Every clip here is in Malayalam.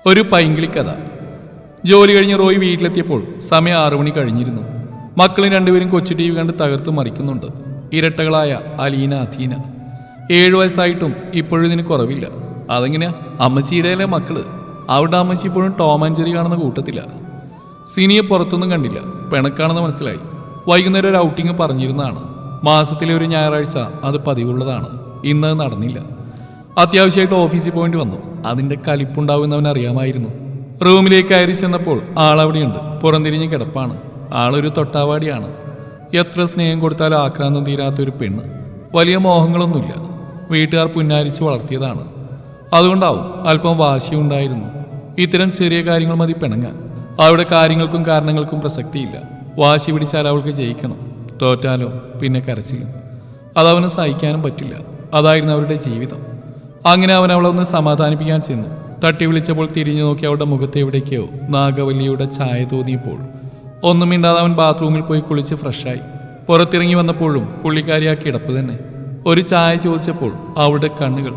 ഒരു പൈങ്കിളിക്കഥ. ജോലി കഴിഞ്ഞ് റോയ് വീട്ടിലെത്തിയപ്പോൾ സമയം 6 മണി കഴിഞ്ഞിരുന്നു. മക്കളും രണ്ടുപേരും കൊച്ചു ടി വി കണ്ട് തകർത്ത് മറിക്കുന്നുണ്ട്. ഇരട്ടകളായ അലീന, അഥീന. 7 വയസ്സായിട്ടും ഇപ്പോഴും ഇതിന് കുറവില്ല. അതെങ്ങനെയാ? അമ്മച്ചിയുടെ മക്കള്. അവിടെ അമ്മച്ചി ഇപ്പോഴും ടോം ആൻഡ് ജെറി കാണുന്ന കൂട്ടത്തില്ല. സിനിയെ പുറത്തൊന്നും കണ്ടില്ല. പിണക്കാണെന്ന് മനസ്സിലായി. വൈകുന്നേരം ഒരു ഔട്ടിങ് പറഞ്ഞിരുന്നതാണ്. മാസത്തിലെ ഒരു ഞായറാഴ്ച അത് പതിവുള്ളതാണ്. ഇന്നത് നടന്നില്ല. അത്യാവശ്യമായിട്ട് ഓഫീസിൽ പോയിട്ട് വന്നു. അതിന്റെ കലിപ്പുണ്ടാവുമെന്ന് അവൻ അറിയാമായിരുന്നു. റൂമിലേക്ക് കയറി ചെന്നപ്പോൾ ആളവിടെയുണ്ട്. പുറംതിരിഞ്ഞ് കിടപ്പാണ്. ആളൊരു തൊട്ടാവാടിയാണ്. എത്ര സ്നേഹം കൊടുത്താലും ആക്രാന്തം തീരാത്തൊരു പെണ്ണ്. വലിയ മോഹങ്ങളൊന്നുമില്ല. വീട്ടുകാർ പുന്നാരിച്ച് വളർത്തിയതാണ്. അതുകൊണ്ടാവും അല്പം വാശിയുണ്ടായിരുന്നു. ഇത്തരം ചെറിയ കാര്യങ്ങൾ മതി പിണങ്ങാൻ. അവരുടെ കാര്യങ്ങൾക്കും കാരണങ്ങൾക്കും പ്രസക്തിയില്ല. വാശി പിടിച്ചാൽ അവൾക്ക് ജയിക്കണം. തോറ്റാലോ പിന്നെ കരച്ചിലും. അതവന് സഹിക്കാനും പറ്റില്ല. അതായിരുന്നു അവരുടെ ജീവിതം. അങ്ങനെ അവൻ അവളെ ഒന്ന് സമാധാനിപ്പിക്കാൻ ചെന്നു. തട്ടി വിളിച്ചപ്പോൾ തിരിഞ്ഞു നോക്കി അവളുടെ മുഖത്ത് എവിടേക്കോ നാഗവല്ലിയുടെ ചായ തോന്നിയപ്പോൾ ഒന്നും മിണ്ടാതെ അവൻ ബാത്റൂമിൽ പോയി കുളിച്ച് ഫ്രഷായി. പുറത്തിറങ്ങി വന്നപ്പോഴും പുള്ളിക്കാരി ആ കിടപ്പ് തന്നെ. ഒരു ചായ ചോദിച്ചപ്പോൾ അവളുടെ കണ്ണുകൾ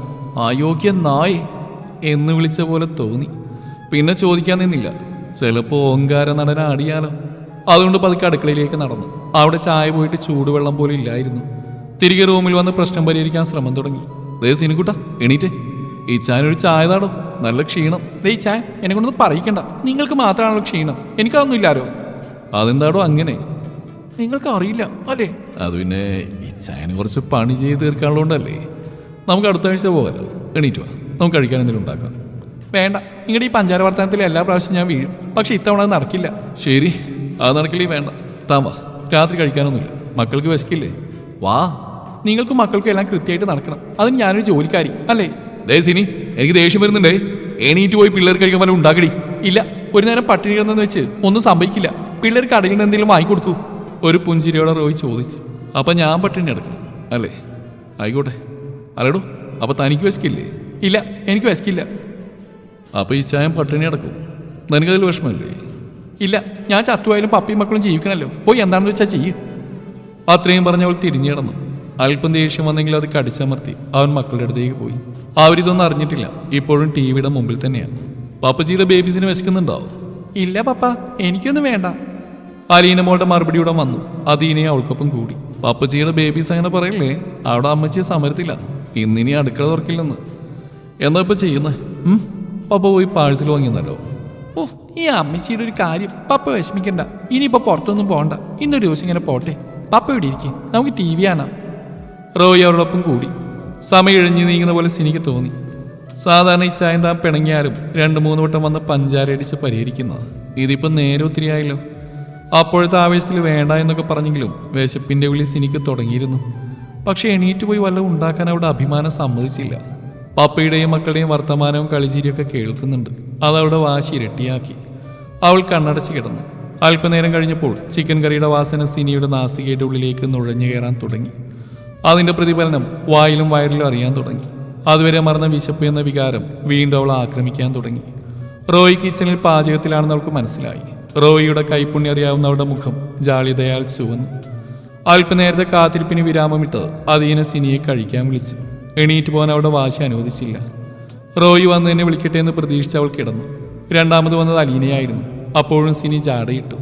അയോഗ്യ നായ് എന്ന് വിളിച്ച പോലെ തോന്നി. പിന്നെ ചോദിക്കാൻ നിന്നില്ല. ചിലപ്പോൾ ഓങ്കാര നടന ആടിയാലോ. അതുകൊണ്ട് പതുക്കെ അടുക്കളയിലേക്ക് നടന്നു. അവിടെ ചായ പോയിട്ട് ചൂടുവെള്ളം പോലും ഇല്ലായിരുന്നു. തിരികെ റൂമിൽ വന്ന് പ്രശ്നം പരിഹരിക്കാൻ ശ്രമം തുടങ്ങി. ദേ സിനുക്കുട്ട, എണീറ്റേ. ഈ ചായനൊരു ചായ താടോ. നല്ല ക്ഷീണം. ദേ ഈ ചായ എന്നെ കൊണ്ടൊന്നും പറയിക്കണ്ട. നിങ്ങൾക്ക് മാത്രമാണല്ലോ ക്ഷീണം. എനിക്കതൊന്നും ഇല്ലാരോ. അതെന്താടോ അങ്ങനെ? നിങ്ങൾക്ക് അറിയില്ല അല്ലേ? അത് പിന്നെ ഈ ചായന് കുറച്ച് പണി ചെയ്ത് തീർക്കാനുള്ളതുകൊണ്ടല്ലേ. നമുക്ക് അടുത്ത ആഴ്ച പോകാമല്ലോ. എണീറ്റ് വാ, നമുക്ക് കഴിക്കാൻ എന്തെങ്കിലും ഉണ്ടാക്കാം. വേണ്ട, നിങ്ങളുടെ ഈ പഞ്ചാര വർത്തമാനത്തിൽ എല്ലാ പ്രാവശ്യം ഞാൻ വീഴും. പക്ഷെ ഇത്തവണ അത് നടക്കില്ല. ശരി, അത് നടക്കില്ലേ? വേണ്ട, താൻ വാ. രാത്രി കഴിക്കാനൊന്നുമില്ല. മക്കൾക്ക് വിശക്കില്ലേ? വാ. നിങ്ങൾക്കും മക്കൾക്കും എല്ലാം കൃത്യമായിട്ട് നടക്കണം. അതിന് ഞാനൊരു ജോലിക്കാരി അല്ലേ? ദേ സിനി, എനിക്ക് ദേഷ്യം വരുന്നുണ്ടേ. എണീറ്റ് പോയി പിള്ളേർ കഴിക്കാൻ പോലെ ഉണ്ടാക്കടി. ഇല്ല, ഒരു നേരം പട്ടിണി കിടന്നെന്ന് വെച്ച് ഒന്നും സംഭവിക്കില്ല. പിള്ളേർ കടയിൽ നിന്ന് എന്തെങ്കിലും വാങ്ങിക്കൊടുക്കൂ. ഒരു പുഞ്ചിരിയോടെ റോയ് ചോദിച്ചു. അപ്പം ഞാൻ പട്ടിണി കിടക്കണം അല്ലേ? ആയിക്കോട്ടെ. അല്ലടോ, അപ്പം തനിക്ക് വിശക്കില്ലേ? ഇല്ല, എനിക്ക് വിശക്കില്ല. അപ്പം ഈ ചായം പട്ടിണി കിടക്കും. നിനക്കതിൽ വിഷമല്ലേ? ഇല്ല, ഞാൻ ചത്തുപോയാലും പപ്പയും മക്കളും ജീവിക്കണമല്ലോ. പോയി എന്താണെന്ന് വെച്ചാൽ ചെയ്യും. അത്രയും പറഞ്ഞവൾ തിരിഞ്ഞു കിടന്നു. അല്പം ദേഷ്യം വന്നെങ്കിൽ അത് കടിച്ചമർത്തി അവൻ മക്കളുടെ അടുത്തേക്ക് പോയി. അവരിതൊന്നും അറിഞ്ഞിട്ടില്ല. ഇപ്പോഴും ടി വിയുടെ മുമ്പിൽ തന്നെയാണ്. പപ്പച്ചിയുടെ ബേബീസിന് വിശക്കുന്നുണ്ടോ? ഇല്ല പപ്പ, എനിക്കൊന്നും വേണ്ട. അലീന മോളുടെ മറുപടിയോടെ വന്നു. അതീനെ അവൾക്കൊപ്പം കൂടി. പപ്പച്ചിയുടെ ബേബീസ് അങ്ങനെ പറയില്ലേ? അവിടെ അമ്മച്ചിയെ സമരത്തില്ല. ഇന്നിനി അടുക്കള തുറക്കില്ലെന്ന്. എന്താ ഇപ്പൊ ചെയ്യുന്നത്? പപ്പ പോയി പാഴ്സൽ വാങ്ങിയെന്നല്ലോ. ഓ, ഈ അമ്മച്ചിയുടെ ഒരു കാര്യം. പപ്പ വിഷമിക്കണ്ട. ഇനിയിപ്പോ പുറത്തൊന്നും പോകണ്ട. ഇന്നൊരു ദിവസം ഇങ്ങനെ പോട്ടെ. പപ്പ ഇവിടെ ഇരിക്കും. നമുക്ക് ടി വി കാണാം. റോയ് അവരോടൊപ്പം കൂടി. സമയം ഇഴഞ്ഞു നീങ്ങുന്ന പോലെ സിനിക്ക് തോന്നി. സാധാരണ ഈ ചായം താൻ പിണങ്ങിയാലും 2-3 വട്ടം വന്ന് പഞ്ചാര അടിച്ച് പരിഹരിക്കുന്നത്. ഇതിപ്പോൾ നേരെ ഒത്തിരിയായല്ലോ. അപ്പോഴത്തെ ആവേശത്തിൽ വേണ്ട എന്നൊക്കെ പറഞ്ഞെങ്കിലും വിശപ്പിന്റെ വിളി സിനിക്ക് തുടങ്ങിയിരുന്നു. പക്ഷെ എണീറ്റ് പോയി വല്ലതും ഉണ്ടാക്കാൻ അവളുടെ അഭിമാനം സമ്മതിച്ചില്ല. പപ്പയുടെയും മക്കളുടെയും വർത്തമാനവും കളിച്ചിരിയൊക്കെ കേൾക്കുന്നുണ്ട്. അതവളുടെ വാശി ഇരട്ടിയാക്കി. അവൾ കണ്ണടച്ച് കിടന്നു. അല്പനേരം കഴിഞ്ഞപ്പോൾ ചിക്കൻ കറിയുടെ വാസന സിനിയുടെ നാസികയുടെ ഉള്ളിലേക്ക് നുഴഞ്ഞു കയറാൻ തുടങ്ങി. അതിന്റെ പ്രതിഫലനം വായിലും വയറിലും അറിയാൻ തുടങ്ങി. അതുവരെ മറന്ന വിശപ്പ് എന്ന വികാരം വീണ്ടും അവൾ ആക്രമിക്കാൻ തുടങ്ങി. റോയ് കിച്ചണിൽ പാചകത്തിലാണെന്ന് അവൾക്ക് മനസ്സിലായി. റോയിയുടെ കൈപ്പുണ്യ അറിയാവുന്ന അവളുടെ മുഖം ജാളിതയാൽ ചുവന്നു. അല്പനേരത്തെ കാത്തിരിപ്പിന് വിരാമമിട്ട് അതീനെ സിനിയെ കഴിക്കാൻ വിളിച്ചു. എണീറ്റ് പോകാൻ അവളുടെ വാശി അനുവദിച്ചില്ല. റോയി വന്നതിനെ വിളിക്കട്ടെ എന്ന് പ്രതീക്ഷിച്ച് അവൾ കിടന്നു. രണ്ടാമത് വന്നത് അലീനയായിരുന്നു. അപ്പോഴും സിനി ജാടയിട്ടു.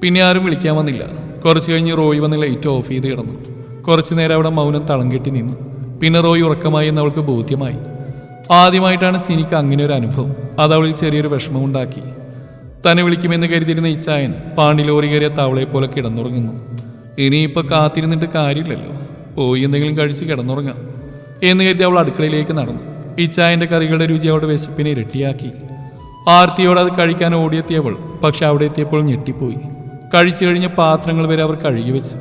പിന്നെ ആരും വിളിക്കാൻ വന്നില്ല. കുറച്ച് കഴിഞ്ഞ് റോയി വന്ന് ലൈറ്റ് ഓഫ് ചെയ്ത് കിടന്നു. കുറച്ചു നേരം അവിടെ മൗനം തളം കെട്ടി നിന്നു. പിന്നെ റോയി ഉറക്കമായി എന്ന് അവൾക്ക് ബോധ്യമായി. ആദ്യമായിട്ടാണ് സിനിക്ക് അങ്ങനെ ഒരു അനുഭവം. അത് അവളിൽ ചെറിയൊരു വിഷമമുണ്ടാക്കി. തന്നെ വിളിക്കുമെന്ന് കരുതിയിരുന്ന ഇച്ചായൻ പാണ്ടിലോറി കയറിയ തവളയെ പോലെ കിടന്നുറങ്ങുന്നു. ഇനിയിപ്പോൾ കാത്തിരുന്നിട്ട് കാര്യമില്ലല്ലോ. പോയി എന്തെങ്കിലും കഴിച്ച് കിടന്നുറങ്ങാം എന്ന് കരുതി അവൾ അടുക്കളയിലേക്ക് നടന്നു. ഇച്ചായൻ്റെ കറികളുടെ രുചി അവളുടെ വിശപ്പിനെ ഇരട്ടിയാക്കി. ആർത്തിയോടെ അത് കഴിക്കാൻ ഓടിയെത്തിയവൾ പക്ഷെ അവിടെ എത്തിയപ്പോൾ ഞെട്ടിപ്പോയി. കഴിച്ചു കഴിഞ്ഞ പാത്രങ്ങൾ വരെ അവർ കഴുകി വെച്ചു.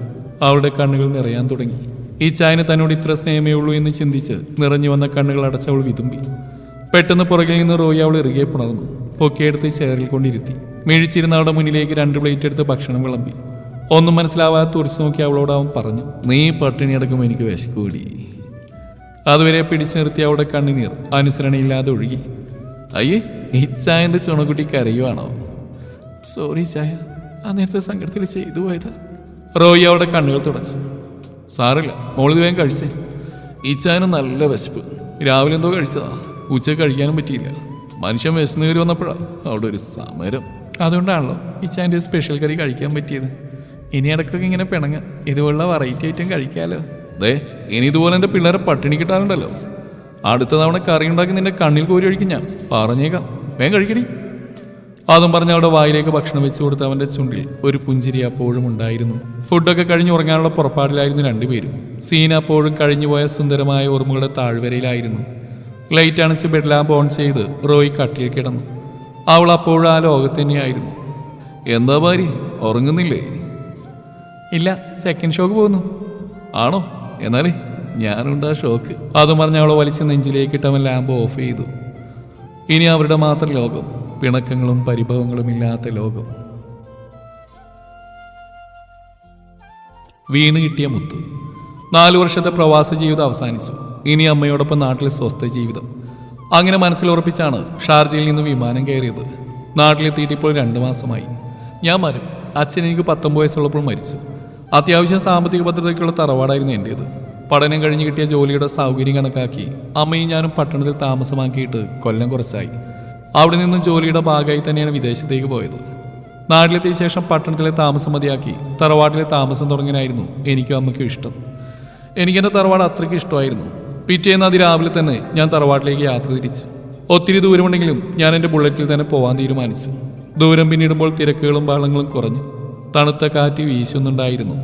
അവളുടെ കണ്ണുകൾ നിറയാൻ തുടങ്ങി. ഈ ചായന് തന്നോട് ഇത്ര സ്നേഹമേ ഉള്ളൂ എന്ന് ചിന്തിച്ച് നിറഞ്ഞു വന്ന കണ്ണുകൾ അടച്ചവൾ വിതുമ്പി. പെട്ടെന്ന് പുറകിൽ നിന്ന് റോയി അവൾ ഇറുകെ പുണർന്നു. പൊക്കിയെടുത്ത് ചെയറിൽ കൊണ്ടിരുത്തി. മിഴിച്ചിരുന്ന അവളുടെ മുന്നിലേക്ക് 2 പ്ലേറ്റ് എടുത്ത് ഭക്ഷണം വിളമ്പി. ഒന്നും മനസ്സിലാവാതെ തുറച്ചു നോക്കി അവളോട് അവൻ പറഞ്ഞു, നീ പട്ടിണി അടക്കുമ്പോൾ എനിക്ക് വിശക്കൂടി. അതുവരെ പിടിച്ചു നിർത്തി അവളുടെ കണ്ണുനീർ അനുസരണയില്ലാതെ ഒഴുകി. അയ്യേ, ഈ ചായന്റെ ചുണക്കുട്ടി കരയുവാണോ? സോറി ചായ, ആ നേരത്തെ സങ്കടത്തിൽ ചെയ്തു പോയത്. റോയി അവളുടെ കണ്ണുകൾ തുടച്ചു. സാറില്ല, മോളിത് വേഗം കഴിച്ചേ. ഈ ചായന് നല്ല വിശപ്പ്. രാവിലെ എന്തോ കഴിച്ചതാ. ഉച്ചക്ക് കഴിക്കാനും പറ്റിയില്ല. മനുഷ്യൻ വിശന്നുകയറി വന്നപ്പോഴാണ് അവിടെ ഒരു സമരം. അതുകൊണ്ടാണല്ലോ ഈ ചാൻ്റെ സ്പെഷ്യൽ കറി കഴിക്കാൻ പറ്റിയത്. ഇനി ഇടയ്ക്കൊക്കെ ഇങ്ങനെ പിണങ്ങ ഇതുപോലുള്ള വെറൈറ്റി ഐറ്റം കഴിക്കാമല്ലോ. അതെ, ഇനി ഇതുപോലെ എൻ്റെ പിള്ളേരെ പട്ടിണി കിട്ടാറുണ്ടല്ലോ. അടുത്ത തവണ കറി ഉണ്ടാക്കി നിന്റെ കണ്ണിൽ കോരി ഒഴിക്കും ഞാൻ, പറഞ്ഞേക്കാം. വേഗം കഴിക്കടി. അതും പറഞ്ഞ് അവിടെ വായിലേക്ക് ഭക്ഷണം വെച്ച് കൊടുത്ത് അവൻ്റെ ചുണ്ടിൽ ഒരു പുഞ്ചിരി അപ്പോഴും ഉണ്ടായിരുന്നു. ഫുഡൊക്കെ കഴിഞ്ഞ് ഉറങ്ങാനുള്ള പുറപ്പാടിലായിരുന്നു രണ്ടുപേരും. സീന അപ്പോഴും കഴിഞ്ഞുപോയ സുന്ദരമായ ഓർമ്മകളുടെ താഴ്വരയിലായിരുന്നു. ലൈറ്റ് അണച്ച് ബെഡ് ലാമ്പ് ഓൺ ചെയ്ത് റോയി കട്ടിൽ കിടന്നു. അവൾ അപ്പോഴും ആ ലോകത്ത് തന്നെയായിരുന്നു. എന്താ ഭാര്യ, ഉറങ്ങുന്നില്ലേ? ഇല്ല, സെക്കൻഡ് ഷോക്ക് പോകുന്നു. ആണോ? എന്നാലേ ഞാനുണ്ട് ആ ഷോക്ക്. അതും പറഞ്ഞ് അവളെ വലിച്ച് നെഞ്ചിലേക്കിട്ട് അവൻ ലാമ്പ് ഓഫ് ചെയ്തു. ഇനി അവരുടെ മാത്രം ലോകം, പിണക്കങ്ങളും പരിഭവങ്ങളും ഇല്ലാത്ത ലോകം. വീണ് കിട്ടിയ മുത്ത്. 4 വർഷത്തെ പ്രവാസ ജീവിതം അവസാനിച്ചു. ഇനി അമ്മയോടൊപ്പം നാട്ടിലെ സ്വസ്ഥ ജീവിതം. അങ്ങനെ മനസ്സിലുറപ്പിച്ചാണ് ഷാർജയിൽ നിന്ന് വിമാനം കയറിയത്. നാട്ടിലെത്തിയിട്ട് ഇപ്പോൾ 2 മാസമായി. ഞാൻ മരും. അച്ഛൻ എനിക്ക് 19 വയസ്സുള്ളപ്പോൾ മരിച്ചു. അത്യാവശ്യം സാമ്പത്തിക ഭദ്രതയ്ക്കുള്ള തറവാടായിരുന്നു എൻ്റേത്. പഠനം കഴിഞ്ഞ് കിട്ടിയ ജോലിയുടെ സൗകര്യം കണക്കാക്കി അമ്മയും ഞാനും പട്ടണത്തിൽ താമസമാക്കിയിട്ട് കൊല്ലം കുറച്ചായി. അവിടെ നിന്നും ജോലിയുടെ ഭാഗമായി തന്നെയാണ് വിദേശത്തേക്ക് പോയത്. നാട്ടിലെത്തിയ ശേഷം പട്ടണത്തിലെ താമസം മതിയാക്കി തറവാട്ടിലെ താമസം തുടങ്ങാനായിരുന്നു എനിക്കും അമ്മയ്ക്കും ഇഷ്ടം. എനിക്കെൻ്റെ തറവാട് അത്രയ്ക്ക് ഇഷ്ടമായിരുന്നു. പിറ്റേന്ന് അതിരാവിലെ തന്നെ ഞാൻ തറവാട്ടിലേക്ക് യാത്ര തിരിച്ചു. ഒത്തിരി ദൂരമുണ്ടെങ്കിലും ഞാൻ എൻ്റെ ബുള്ളറ്റിൽ തന്നെ പോകാൻ തീരുമാനിച്ചു. ദൂരം പിന്നിടുമ്പോൾ തിരക്കുകളും ബഹളങ്ങളും കുറഞ്ഞു. തണുത്ത കാറ്റ് വീശുന്നുണ്ടായിരുന്നു.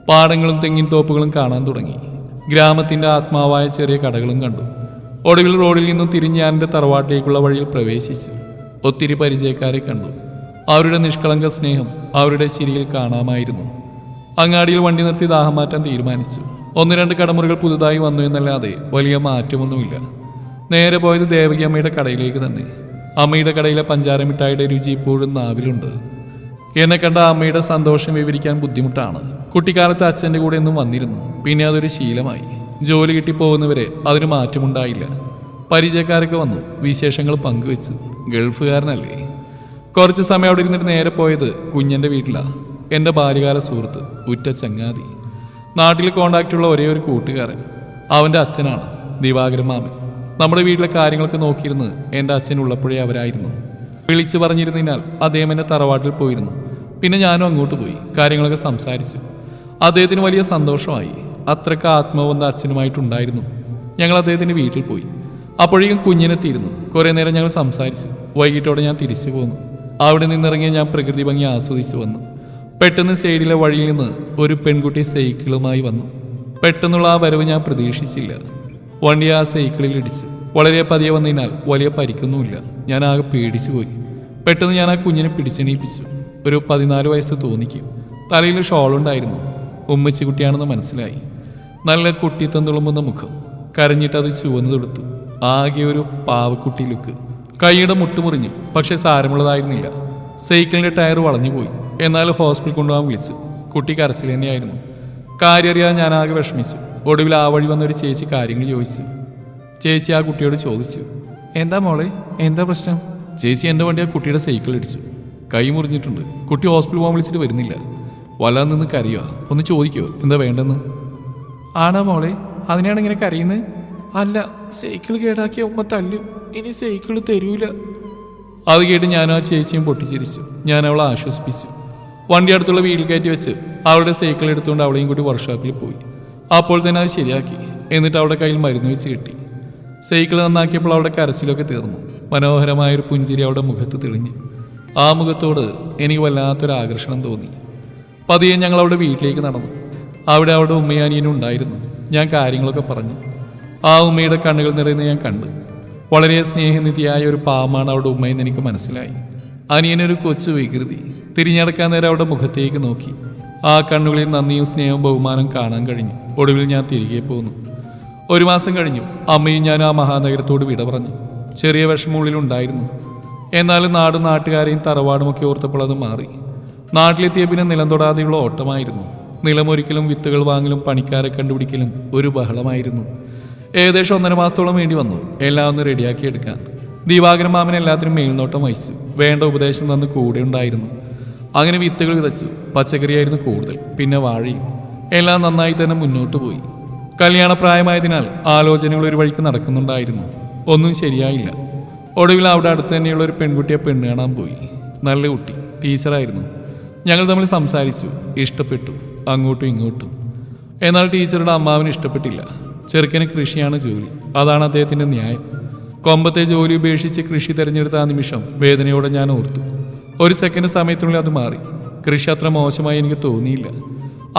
പാടങ്ങളും തെങ്ങിൻ തോപ്പുകളും കാണാൻ തുടങ്ങി. ഗ്രാമത്തിൻ്റെ ആത്മാവായ ചെറിയ കടകളും കണ്ടു. ഒടുവിൽ റോഡിൽ നിന്നും തിരിഞ്ഞ് ഞാൻ എൻ്റെ തറവാട്ടിലേക്കുള്ള വഴിയിൽ പ്രവേശിച്ചു. ഒത്തിരി പരിചയക്കാരെ കണ്ടു. അവരുടെ നിഷ്കളങ്ക സ്നേഹം അവരുടെ ചിരിയിൽ കാണാമായിരുന്നു. അങ്ങാടിയിൽ വണ്ടി നിർത്തി ദാഹം മാറ്റാൻ തീരുമാനിച്ചു. 1-2 കടമുറികൾ പുതുതായി വന്നു എന്നല്ലാതെ വലിയ മാറ്റമൊന്നുമില്ല. നേരെ പോയത് ദേവകി അമ്മയുടെ കടയിലേക്ക് തന്നെ. അമ്മയുടെ കടയിലെ പഞ്ചാര മിഠായിയുടെ രുചി ഇപ്പോഴും നാവിലുണ്ട്. എന്നെ കണ്ട അമ്മയുടെ സന്തോഷം വിവരിക്കാൻ ബുദ്ധിമുട്ടാണ്. കുട്ടിക്കാലത്ത് അച്ഛൻ്റെ കൂടെ ഒന്നും വന്നിരുന്നു. പിന്നെ അതൊരു ശീലമായി. ജോലി കിട്ടിപ്പോകുന്നവരെ അതിന് മാറ്റമുണ്ടായില്ല. പരിചയക്കാരൊക്കെ വന്നു, വിശേഷങ്ങൾ പങ്കുവെച്ചു. ഗൾഫുകാരനല്ലേ. കുറച്ച് സമയം അവിടെ ഇരുന്നിട്ട് നേരെ പോയത് കുഞ്ഞൻ്റെ വീട്ടിലാണ്. എൻ്റെ ബാല്യകാല സുഹൃത്ത്, ഉറ്റ ചങ്ങാതി, നാട്ടിൽ കോണ്ടാക്റ്റുള്ള ഒരേ ഒരു കൂട്ടുകാരൻ. അവൻ്റെ അച്ഛനാണ് ദിവാകരൻ മാമൻ. നമ്മുടെ വീട്ടിലെ കാര്യങ്ങളൊക്കെ നോക്കിയിരുന്ന് എൻ്റെ അച്ഛൻ ഉള്ളപ്പോഴേ അവരായിരുന്നു. വിളിച്ചു പറഞ്ഞിരുന്നതിനാൽ അദ്ദേഹം എന്നെ തറവാട്ടിൽ പോയിരുന്നു. പിന്നെ ഞാനും അങ്ങോട്ട് പോയി കാര്യങ്ങളൊക്കെ സംസാരിച്ചു. അദ്ദേഹത്തിന് വലിയ സന്തോഷമായി. അത്രയ്ക്ക് ആത്മബന്ധം അച്ഛനുമായിട്ടുണ്ടായിരുന്നു. ഞങ്ങൾ അദ്ദേഹത്തിൻ്റെ വീട്ടിൽ പോയി. അപ്പോഴേക്കും കുഞ്ഞിനെത്തിയിരുന്നു. കുറേ നേരം ഞങ്ങൾ സംസാരിച്ചു. വൈകിട്ടോടെ ഞാൻ തിരിച്ചു പോന്നു. അവിടെ നിന്നിറങ്ങിയ ഞാൻ പ്രകൃതി ഭംഗി ആസ്വദിച്ചു വന്നു. പെട്ടെന്ന് സൈഡിലെ വഴിയിൽ നിന്ന് ഒരു പെൺകുട്ടി സൈക്കിളുമായി വന്നു. പെട്ടെന്നുള്ള ആ വരവ് ഞാൻ പ്രതീക്ഷിച്ചില്ല. വണ്ടി ആ സൈക്കിളിൽ ഇടിച്ചു. വളരെ പതിയെ വന്നതിനാൽ വലിയ പരിക്കൊന്നുമില്ല. ഞാൻ ആകെ പേടിച്ചു പോയി. പെട്ടെന്ന് ഞാൻ ആ കുഞ്ഞിനെ പിടിച്ചെണീപ്പിച്ചു. ഒരു 14 വയസ്സ് തോന്നിക്കും. തലയിൽ ഷോളുണ്ടായിരുന്നു. ഉമ്മച്ചി കുട്ടിയാണെന്ന് മനസ്സിലായി. നല്ല കുട്ടിത്തം തുളുമ്പുന്ന മുഖം. കരഞ്ഞിട്ടത് ചുവന്നു തൊടുത്തു. ആകെ ഒരു പാവക്കുട്ടി ലുക്ക്. കൈയുടെ മുട്ടുമുറിഞ്ഞു. പക്ഷെ സാരമുള്ളതായിരുന്നില്ല. സൈക്കിളിൻ്റെ ടയർ വളഞ്ഞുപോയി. എന്നാൽ ഹോസ്പിറ്റൽ കൊണ്ടുപോകാൻ വിളിച്ചു. കുട്ടി കരച്ചിൽ തന്നെയായിരുന്നു. കാര്യം അറിയാതെ ഞാൻ ആകെ വിഷമിച്ചു. ഒടുവിൽ ആ വഴി വന്നൊരു ചേച്ചി കാര്യങ്ങൾ ചോദിച്ചു. ചേച്ചി ആ കുട്ടിയോട് ചോദിച്ചു, എന്താ മോളെ, എന്താ പ്രശ്നം? ചേച്ചി, എൻ്റെ വണ്ടി ആ കുട്ടിയുടെ സൈക്കിൾ ഇടിച്ചു. കൈ മുറിഞ്ഞിട്ടുണ്ട്. കുട്ടി ഹോസ്പിറ്റൽ പോകാൻ വിളിച്ചിട്ട് വരുന്നില്ല. വല്ലാതെ നിന്ന് കരയുക. ഒന്ന് ചോദിക്കോ എന്താ വേണ്ടെന്ന്? ആണോ മോളെ, അതിനാണ് ഇങ്ങനെ കരയുന്നത്? അല്ല, സൈക്കിൾ കേടാക്കിയ ഉമ്മ തല്ലും. ഇനി സൈക്കിൾ തരൂല. അത് കേട്ട് ഞാനും ആ ചേച്ചിയും പൊട്ടിച്ചിരിച്ചു. ഞാൻ അവളെ ആശ്വസിപ്പിച്ചു. വണ്ടി അടുത്തുള്ള വീട്ടിൽ കയറ്റി വെച്ച് അവളുടെ സൈക്കിൾ എടുത്തുകൊണ്ട് അവളെയും കൂടി വർക്ക്ഷോപ്പിൽ പോയി. അപ്പോൾ തന്നെ അത് ശരിയാക്കി. എന്നിട്ട് അവളുടെ കയ്യിൽ മരുന്ന് വെച്ച് കിട്ടി. സൈക്കിൾ നന്നാക്കിയപ്പോൾ അവളുടെ കരച്ചിലൊക്കെ തീർന്നു. മനോഹരമായൊരു പുഞ്ചിരി അവളുടെ മുഖത്ത് തെളിഞ്ഞു. ആ മുഖത്തോട് എനിക്ക് വല്ലാത്തൊരു ആകർഷണം തോന്നി. പതിയെ ഞങ്ങൾ അവളുടെ വീട്ടിലേക്ക് നടന്നു. അവിടെ അവളുടെ ഉമ്മയാനിയനും ഉണ്ടായിരുന്നു. ഞാൻ കാര്യങ്ങളൊക്കെ പറഞ്ഞു. ആ ഉമ്മയുടെ കണ്ണുകൾ നിറയുന്നത് ഞാൻ കണ്ടു. വളരെ സ്നേഹനിധിയായ ഒരു പാവമാണ് അവളുടെ ഉമ്മയെന്ന് എനിക്ക് മനസ്സിലായി. അനിയനൊരു കൊച്ചു വികൃതി. തിരിഞ്ഞടക്കാൻ നേരം അവളുടെ മുഖത്തേക്ക് നോക്കി. ആ കണ്ണുകളിൽ നന്ദിയും സ്നേഹവും ബഹുമാനം കാണാൻ കഴിഞ്ഞു. ഒടുവിൽ ഞാൻ തിരികെ പോന്നു. 1 മാസം കഴിഞ്ഞു. അമ്മയും ഞാനും ആ മഹാനഗരത്തോട് വിട പറഞ്ഞു. ചെറിയ വിഷമമുള്ളിലുണ്ടായിരുന്നു. എന്നാലും നാടും നാട്ടുകാരെയും തറവാടുമൊക്കെ ഓർത്തപ്പോൾ അത് മാറി. നാട്ടിലെത്തിയ പിന്നെ നിലം തൊടാതെയുള്ള ഓട്ടമായിരുന്നു. നിലമൊരിക്കലും വിത്തുകൾ വാങ്ങലും പണിക്കാരെ കണ്ടുപിടിക്കലും ഒരു ബഹളമായിരുന്നു. ഏകദേശം 1.5 മാസത്തോളം വേണ്ടി വന്നു എല്ലാം ഒന്ന് റെഡിയാക്കി എടുക്കാൻ. ദിവാകരൻ മാമൻ എല്ലാത്തിനും മേൽനോട്ടം വഹിച്ചു. വേണ്ട ഉപദേശം തന്ന് കൂടെ ഉണ്ടായിരുന്നു. അങ്ങനെ വിത്തുകൾ വിതച്ചു. പച്ചക്കറിയായിരുന്നു കൂടുതൽ, പിന്നെ വാഴയും. എല്ലാം നന്നായി തന്നെ മുന്നോട്ട് പോയി. കല്യാണപ്രായമായതിനാൽ ആലോചനകൾ ഒരു വഴിക്ക് നടക്കുന്നുണ്ടായിരുന്നു. ഒന്നും ശരിയായില്ല. ഒടുവിൽ അവിടെ അടുത്ത് തന്നെയുള്ള ഒരു പെൺകുട്ടിയെ പെണ്ണ് കാണാൻ പോയി. നല്ല കുട്ടി, ടീച്ചറായിരുന്നു. ഞങ്ങൾ തമ്മിൽ സംസാരിച്ചു, ഇഷ്ടപ്പെട്ടു അങ്ങോട്ടും ഇങ്ങോട്ടും. എന്നാൽ ടീച്ചറുടെ അമ്മാവിന് ഇഷ്ടപ്പെട്ടില്ല. ചെറുക്കന് കൃഷിയാണ് ജോലി, അതാണ് അദ്ദേഹത്തിൻ്റെ ന്യായം. കൊമ്പത്തെ ജോലി ഉപേക്ഷിച്ച് കൃഷി തിരഞ്ഞെടുത്ത ആ നിമിഷം വേദനയോടെ ഞാൻ ഓർത്തു. ഒരു സെക്കൻഡ് സമയത്തിനുള്ളിൽ അത് മാറി. കൃഷി അത്ര മോശമായി എനിക്ക് തോന്നിയില്ല.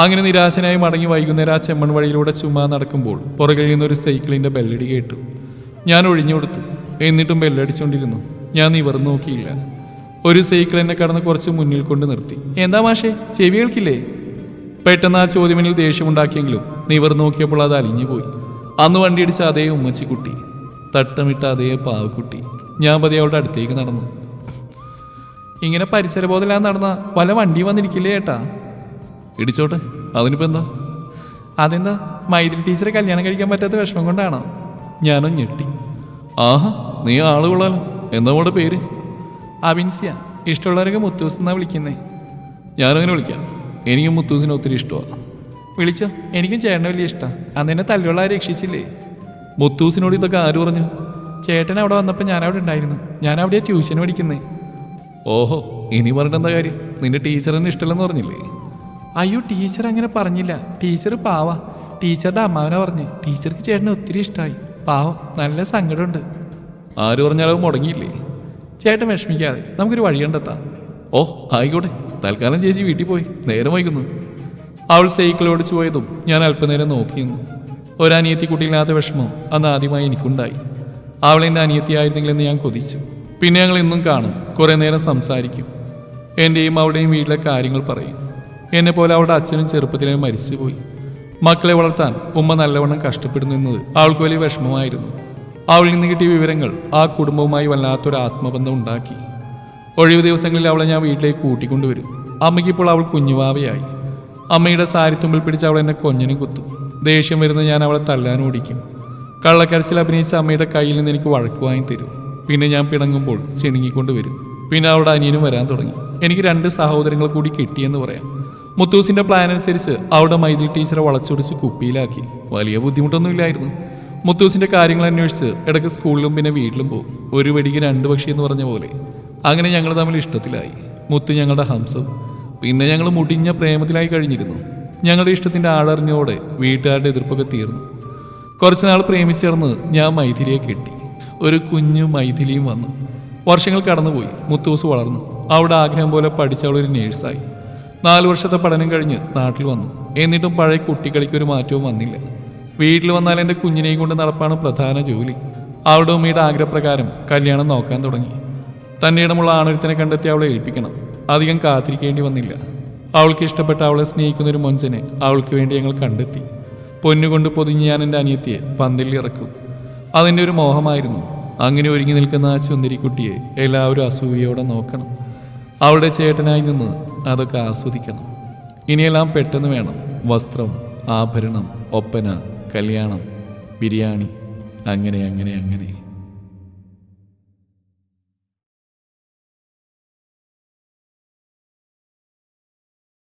അങ്ങനെ നിരാശനായി മടങ്ങി വൈകുന്നേരം ആ ചെമ്മൺ വഴിയിലൂടെ ചുമ്മാ നടക്കുമ്പോൾ പുറകിൽ നിന്നൊരു സൈക്കിളിൻ്റെ ബെല്ലടി കേട്ടു. ഞാൻ ഒഴിഞ്ഞു കൊടുത്തു. എന്നിട്ടും ബെല്ലടിച്ചുകൊണ്ടിരുന്നു. ഞാൻ നിവർന്നു നോക്കിയില്ല. ഒരു സൈക്കിൾ എന്നെ കടന്ന് കുറച്ച് മുന്നിൽ കൊണ്ട് നിർത്തി. എന്താ മാഷേ, ചെവി കേൾക്കില്ലേ? പെട്ടെന്ന് ആ ചോദ്യമെന്നിൽ ദേഷ്യമുണ്ടാക്കിയെങ്കിലും നിവർന്നു നോക്കിയപ്പോൾ അത് അലിഞ്ഞുപോയി. അന്ന് വണ്ടിയടിച്ച അതേ ഉമ്മച്ചിക്കുട്ടി, തട്ടമിട്ട അതേ പാവക്കുട്ടി. ഞാൻ പതി അവളുടെ അടുത്തേക്ക് നടന്നു. ഇങ്ങനെ പരിസരബോധമില്ലാതെ നടന്ന വല്ല വണ്ടി വന്നിരിക്കില്ലേ ഏട്ടാ? ഇടിച്ചോട്ടെ, അതിനിപ്പോൾ എന്താ? അതെന്താ, മൈത്രി ടീച്ചറെ കല്യാണം കഴിക്കാൻ പറ്റാത്ത വിഷമം കൊണ്ടാണോ? ഞാനും ഞെട്ടി. ആഹാ, നീ ആള് കൊള്ളാലോ. എന്താ അവളുടെ പേര്? അബിൻസിയ. ഇഷ്ടമുള്ളവരൊക്കെ മുത്തൂസ് എന്നാ വിളിക്കുന്നേ. ഞാനങ്ങനെ വിളിക്കാം. എനിക്കും മുത്തൂസിനെ ഒത്തിരി ഇഷ്ടമാണ്. വിളിച്ചോ, എനിക്കും ചേട്ടനെ വലിയ ഇഷ്ടമാണ്. അന്നെന്നെ തല്ലുള്ള രക്ഷിച്ചില്ലേ? മുത്തൂസിനോട് ഇതൊക്കെ ആര് പറഞ്ഞു? ചേട്ടൻ അവിടെ വന്നപ്പോൾ ഞാനവിടെ ഉണ്ടായിരുന്നു. ഞാൻ അവിടെ ട്യൂഷൻ പഠിക്കുന്നേ. ഓഹോ, ഇനി പറഞ്ഞിട്ട് എന്താ കാര്യം? നിന്റെ ടീച്ചറിന് ഇഷ്ടമല്ലെന്ന് പറഞ്ഞില്ലേ? അയ്യോ, ടീച്ചർ അങ്ങനെ പറഞ്ഞില്ല. ടീച്ചർ പാവാ. ടീച്ചറുടെ അമ്മാവനെ പറഞ്ഞ് ടീച്ചർക്ക് ചേട്ടനെ ഒത്തിരി ഇഷ്ടമായി. പാവം, നല്ല സങ്കടമുണ്ട്. ആര് പറഞ്ഞാലും മുടങ്ങിയില്ലേ? ചേട്ടൻ വിഷമിക്കാതെ നമുക്കൊരു വഴി കണ്ടെത്താം. ഓ ആയിക്കോട്ടെ, തൽക്കാലം ചേച്ചി വീട്ടിൽ പോയി, നേരം വൈകുന്നു. അവൾ സൈക്കിൾ ഓടിച്ചു പോയതും ഞാൻ അല്പനേരം നോക്കിയിരുന്നു. ഒരനിയത്തി കുട്ടിയില്ലാത്ത വിഷമം അന്ന് ആദ്യമായി എനിക്കുണ്ടായി. അവൾ എൻ്റെ അനിയത്തിയായിരുന്നെങ്കിലെന്ന് ഞാൻ കൊതിച്ചു. പിന്നെ ഞങ്ങൾ ഇന്നും കാണും, കുറേ നേരം സംസാരിക്കും. എൻ്റെയും അവളുടെയും വീട്ടിലെ കാര്യങ്ങൾ പറയും. എന്നെപ്പോലെ അവളുടെ അച്ഛനും ചെറുപ്പത്തിലേ മരിച്ചുപോയി. മക്കളെ വളർത്താൻ ഉമ്മ നല്ലവണ്ണം കഷ്ടപ്പെടുന്നു എന്നത് അവൾക്ക് വലിയ വിഷമമായിരുന്നു. അവളിൽ നിന്ന് കിട്ടിയ വിവരങ്ങൾ ആ കുടുംബവുമായി വല്ലാത്തൊരു ആത്മബന്ധം ഉണ്ടാക്കി. ഒഴിവ് ദിവസങ്ങളിൽ അവളെ ഞാൻ വീട്ടിലേക്ക് കൂട്ടിക്കൊണ്ടുവരും. അമ്മയ്ക്കിപ്പോൾ അവൾ കുഞ്ഞുവാവയായി. അമ്മയുടെ സാരിത്തുമ്പിൽ പിടിച്ച് അവൾ എന്നെ കൊഞ്ഞനും കുത്തും. ദേഷ്യം വരുന്ന ഞാൻ അവളെ തല്ലാനും ഓടിക്കും. കള്ളക്കരച്ചിൽ അഭിനയിച്ച അമ്മയുടെ കയ്യിൽ നിന്ന് എനിക്ക് വഴക്ക് വാങ്ങി തരും. പിന്നെ ഞാൻ പിണങ്ങുമ്പോൾ ചിണുങ്ങിക്കൊണ്ടുവരും. പിന്നെ അവളുടെ അനിയനും വരാൻ തുടങ്ങി. എനിക്ക് 2 സഹോദരങ്ങൾ കൂടി കിട്ടിയെന്ന് പറയാം. മുത്തൂസിന്റെ പ്ലാൻ അനുസരിച്ച് അവളുടെ മൈത്രി ടീച്ചറെ വളച്ചൊടിച്ച് കുപ്പിയിലാക്കി. വലിയ ബുദ്ധിമുട്ടൊന്നുമില്ലായിരുന്നു. മുത്തൂസിന്റെ കാര്യങ്ങൾ അന്വേഷിച്ച് ഇടയ്ക്ക് സ്കൂളിലും പിന്നെ വീട്ടിലും പോകും. ഒരു വെടിക്ക് 2 പക്ഷി എന്ന് പറഞ്ഞ പോലെ. അങ്ങനെ ഞങ്ങൾ തമ്മിൽ ഇഷ്ടത്തിലായി. മുത്ത് ഞങ്ങളുടെ ഹംസവും. പിന്നെ ഞങ്ങൾ മുടിഞ്ഞ പ്രേമത്തിലായി കഴിഞ്ഞിരുന്നു. ഞങ്ങളുടെ ഇഷ്ടത്തിന്റെ ആളറിഞ്ഞോടെ വീട്ടുകാരുടെ എതിർപ്പൊക്കെ തീർന്നു. കുറച്ചുനാൾ പ്രേമിച്ചേർന്ന് ഞാൻ മൈഥിലിയെ കെട്ടി. ഒരു കുഞ്ഞു മൈഥിലിയും വന്നു. വർഷങ്ങൾ കടന്നുപോയി. മുത്തൂസ് വളർന്നു. അവിടെ ആഗ്രഹം പോലെ പഠിച്ച അവളൊരു നേഴ്സായി. 4 വർഷത്തെ പഠനം കഴിഞ്ഞ് നാട്ടിൽ വന്നു. എന്നിട്ടും പഴയ കുട്ടികളിക്കൊരു മാറ്റവും വന്നില്ല. വീട്ടിൽ വന്നാൽ എൻ്റെ കുഞ്ഞിനെയും കൊണ്ട് നടപ്പാണ് പ്രധാന ജോലി. അവളുടെ ഉമ്മയുടെ ആഗ്രഹപ്രകാരം കല്യാണം നോക്കാൻ തുടങ്ങി. തൻ്റെ ഇടമുള്ള ആണൊരുത്തനെ കണ്ടെത്തി അവളെ ഏൽപ്പിക്കണം. അധികം കാത്തിരിക്കേണ്ടി വന്നില്ല. അവൾക്ക് ഇഷ്ടപ്പെട്ട അവളെ സ്നേഹിക്കുന്നൊരു മനുഷ്യനെ അവൾക്ക് വേണ്ടി ഞങ്ങൾ കണ്ടെത്തി. പൊന്നുകൊണ്ട് പൊതിഞ്ഞ് ഞാൻ എൻ്റെ അനിയത്തിയെ പന്തലിൽ ഇറക്കും. അതെൻ്റെ ഒരു മോഹമായിരുന്നു. അങ്ങനെ ഒരുങ്ങി നിൽക്കുന്ന ആ ചുന്ദരിക്കുട്ടിയെ എല്ലാവരും അസൂയയോടെ നോക്കണം. അവളുടെ ചേട്ടനായി നിന്ന് അതൊക്കെ ആസ്വദിക്കണം. ഇനിയെല്ലാം പെട്ടെന്ന് വേണം. വസ്ത്രം, ആഭരണം, ഒപ്പന, കല്യാണം, ബിരിയാണി, അങ്ങനെ അങ്ങനെ അങ്ങനെ.